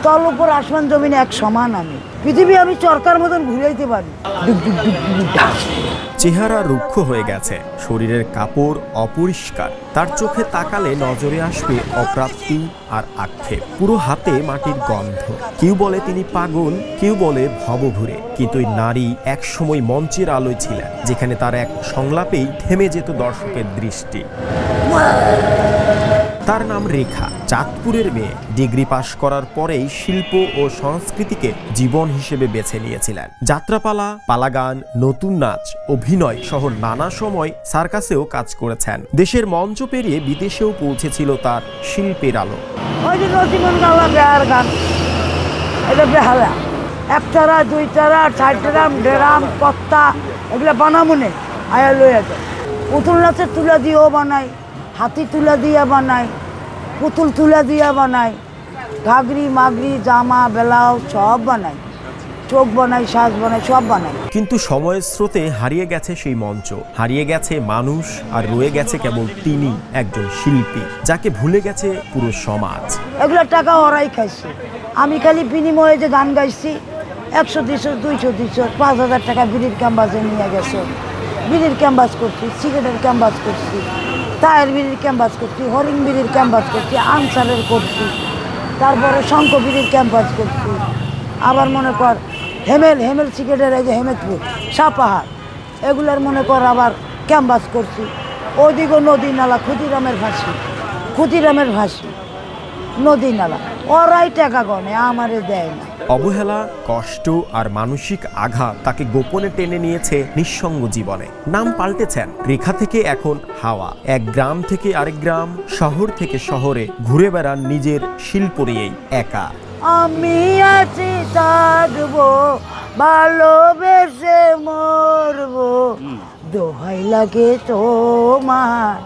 তল উপর আসমান জমিনে এক সমান আমি। পৃথিবী আমি চরকার মতন ঘুরাইতে পারি। চেহারা রুক্ষ হয়ে গেছে, শরীরের কাপড় অপরিষ্কার, তার চোখে তাকালে নজরে আসবে অপ্রাপ্তি আর আক্ষেপ। পুরো হাতে মাটির গন্ধ। কেউ বলে তিনি পাগল, কেউ বলে ভবঘুরে, কিন্তু এই নারী এক সময় মঞ্চের আলোয় ছিলেন, যেখানে তার এক সংলাপেই থেমে যেত দর্শকের দৃষ্টি। তার নাম রেখা, চাঁদপুরের মেয়ে। ডিগ্রি পাশ করার পরেই শিল্প ও সংস্কৃতিকে জীবন হিসেবে বেছে নিয়েছিলেন। যাত্রাপালা, পালাগান, নতুন নাচ, অভিনয় সহ নানা সময় সার্কাসেও কাজ করেছেন। দেশের মঞ্চ পেরিয়ে বিদেশেও পৌঁছেছিল তার শিল্পের আলো। একটারা, দুইটারা, চারটারাম, ডেরাম, কত্তা এগুলো বানামুনে আয়া লইয়া যায়। পুতুল নাচের তুলা দিয়েও বানাই, হাতি তুলা দিয়া বানাই, পুতুল তুলা দিয়া বানাই, ঘাগরি মাগরি জামা ব্লাউজ সব বানাই, চোখ বানাই, সাজ বানাই, সব বানাই। কিন্তু সময়ের স্রোতে হারিয়ে গেছে সেই মঞ্চ, হারিয়ে গেছে মানুষ, আর রয়ে গেছে কেবল তিনি একজন শিল্পী, যাকে ভুলে গেছে পুরো সমাজ। এগুলো টাকা ওরাই খাইছে। আমি খালি বিনিময়ে যে গান গাইছি 100, 200, 200, 200, 5,000 টাকা বিড়ির ক্যাম্বাসে নিয়ে গেছে। বিড়ির ক্যাম্বাস করছি, সিগারেটের ক্যাম্বাস করছি, টায়ার বিড়ির ক্যাম্বাস করছি, হরিং বিড়ির ক্যাম্বাস করছি, আনসারের করছি, তারপরে শঙ্খ বিড়ির ক্যাম্বাস করছি। আবার মনে কর হেমেল সিগারেটের এই যে হেমেদপুর, সাপাহাড়, এগুলোর মনে কর আবার ক্যাম্বাস করছি। ওদিকে নদী নালা, ক্ষুদিরামের ভাসি, নদী নালা, ওরাই টাকা গনে, আমারে দেয় না। অবহেলা, কষ্ট আর মানসিক আঘাত তাকে গোপনে টেনে নিয়েছে নিঃসঙ্গ জীবনে। নাম পাল্টেছেন, রেখা থেকে এখন হাওয়া। এক গ্রাম থেকে আরেক গ্রাম, শহর থেকে শহরে ঘুরে বেড়ান নিজের শিল্প নিয়েই একা। আমি আছি থাকবো, ভালোবেসে মরবো, দোহাই লাগে তোমার,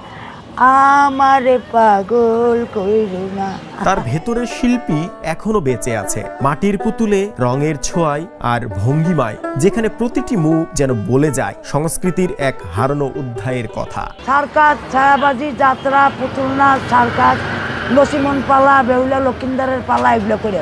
আমারে পাগল কইরো না। তার ভেতরের শিল্পী এখনো বেঁচে আছে, মাটির পুতুলে, রঙের ছোঁয়ায় আর ভঙ্গিমায়, যেখানে প্রতিটি মুখ যেন বলে যায় সংস্কৃতির এক হারানো অধ্যায়ের কথা। সার্কাস, ছায়াবাজি, যাত্রা, পুতুল নাচ, সার্কাস, নসিমন পালা, বেহুলা লক্ষিন্দারের পালা, এগুলো করে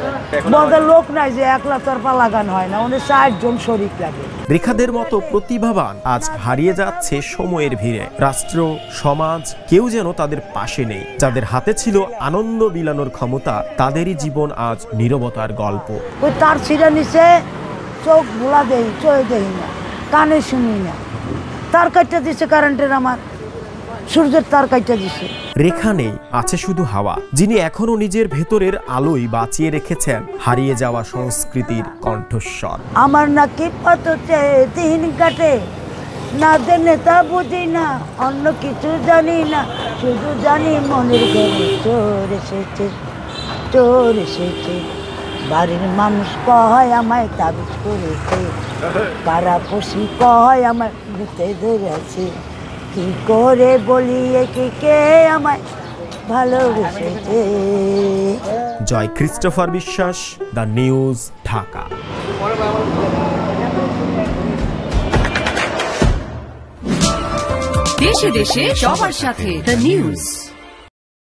বলতে লোক নাই যে একলা তার পালা গান হয় না, উনি 60 জন শরীক লাগে। রেখাদের মতো প্রতিভাবান আজ হারিয়ে যাচ্ছে সময়ের ভিড়ে। রাষ্ট্র, সমাজ কেউ যেন তাদের পাশে নেই। যাদের হাতে ছিল আনন্দ বিলানোর ক্ষমতা, তাদেরই জীবন আজ নীরবতার গল্প। ওই তার ছিঁড়ে নিচে চোখ ভোলা দেই, চোখে দেই না, কানে শুনি না। তার কাটটা দিছে কারেন্টের, আমার সূর্যের তার কাটটা দিছে। রেখা নেই, আছে শুধু হাওয়া, যিনি এখনো নিজের ভেতরের আলোয় বাঁচিয়ে রেখেছেন হারিয়ে যাওয়া সংস্কৃতির কণ্ঠস্বর। আমার নাকি পথে দিন কাটে, না দেনে তা বুঝি না, অন্য কিছু জানি না, শুধু জানি মনের ঘরে চোর এসেছে। বাড়ির মানুষ কয় আমায় তাবিজ করেছে, পাড়াপড়শি কয় আমায় ভূতে ধরেছে, কি করে বলি একে কে আমায় ভালোবেসেছে। জয় ক্রিস্টোফার বিশ্বাস, দ্য নিউজ, ঢাকা। দেশে দেশে সবার সাথে, দ্য নিউজ।